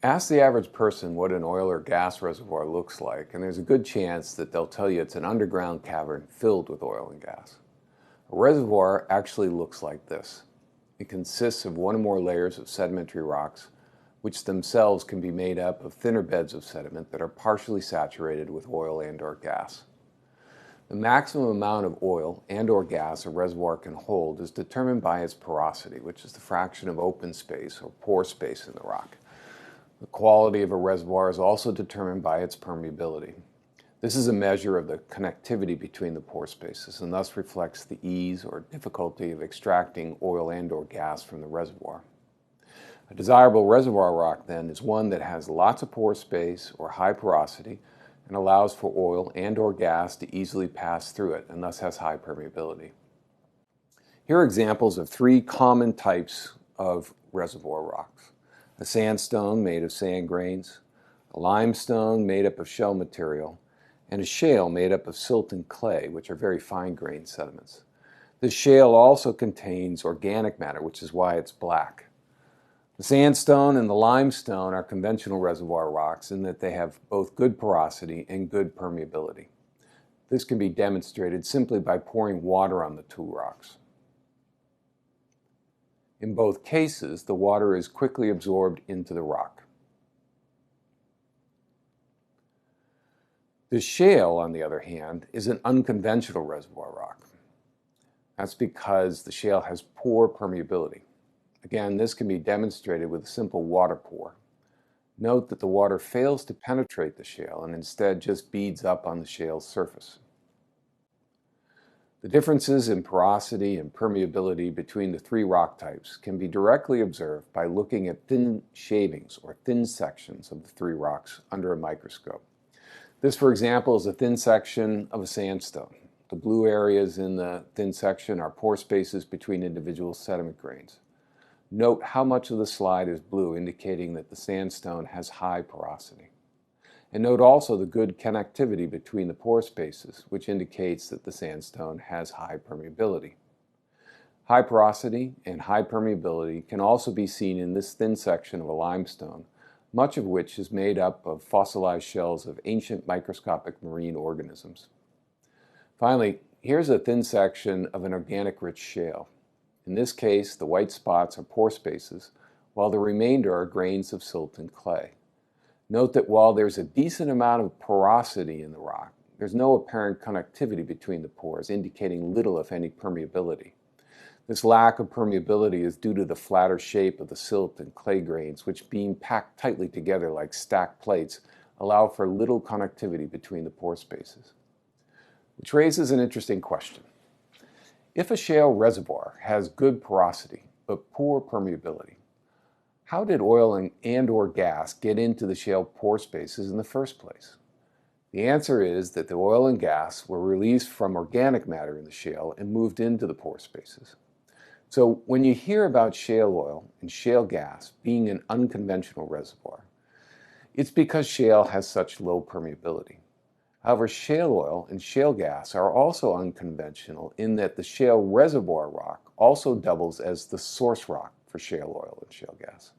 Ask the average person what an oil or gas reservoir looks like, and there's a good chance that they'll tell you it's an underground cavern filled with oil and gas. A reservoir actually looks like this. It consists of one or more layers of sedimentary rocks, which themselves can be made up of thinner beds of sediment that are partially saturated with oil and/or gas. The maximum amount of oil and/or gas a reservoir can hold is determined by its porosity, which is the fraction of open space or pore space in the rock. The quality of a reservoir is also determined by its permeability. This is a measure of the connectivity between the pore spaces and thus reflects the ease or difficulty of extracting oil and/or gas from the reservoir. A desirable reservoir rock, then, is one that has lots of pore space or high porosity and allows for oil and/or gas to easily pass through it and thus has high permeability. Here are examples of three common types of reservoir rocks: a sandstone made of sand grains, a limestone made up of shell material, and a shale made up of silt and clay, which are very fine-grained sediments. This shale also contains organic matter, which is why it's black. The sandstone and the limestone are conventional reservoir rocks in that they have both good porosity and good permeability. This can be demonstrated simply by pouring water on the two rocks. In both cases, the water is quickly absorbed into the rock. The shale, on the other hand, is an unconventional reservoir rock. That's because the shale has poor permeability. Again, this can be demonstrated with a simple water pour. Note that the water fails to penetrate the shale and instead just beads up on the shale's surface. The differences in porosity and permeability between the three rock types can be directly observed by looking at thin shavings or thin sections of the three rocks under a microscope. This, for example, is a thin section of a sandstone. The blue areas in the thin section are pore spaces between individual sediment grains. Note how much of the slide is blue, indicating that the sandstone has high porosity. And note also the good connectivity between the pore spaces, which indicates that the sandstone has high permeability. High porosity and high permeability can also be seen in this thin section of a limestone, much of which is made up of fossilized shells of ancient microscopic marine organisms. Finally, here's a thin section of an organic-rich shale. In this case, the white spots are pore spaces, while the remainder are grains of silt and clay. Note that while there's a decent amount of porosity in the rock, there's no apparent connectivity between the pores, indicating little, if any, permeability. This lack of permeability is due to the flatter shape of the silt and clay grains, which, being packed tightly together like stacked plates, allow for little connectivity between the pore spaces. Which raises an interesting question. If a shale reservoir has good porosity but poor permeability, how did oil and/or gas get into the shale pore spaces in the first place? The answer is that the oil and gas were released from organic matter in the shale and moved into the pore spaces. So when you hear about shale oil and shale gas being an unconventional reservoir, it's because shale has such low permeability. However, shale oil and shale gas are also unconventional in that the shale reservoir rock also doubles as the source rock for shale oil and shale gas.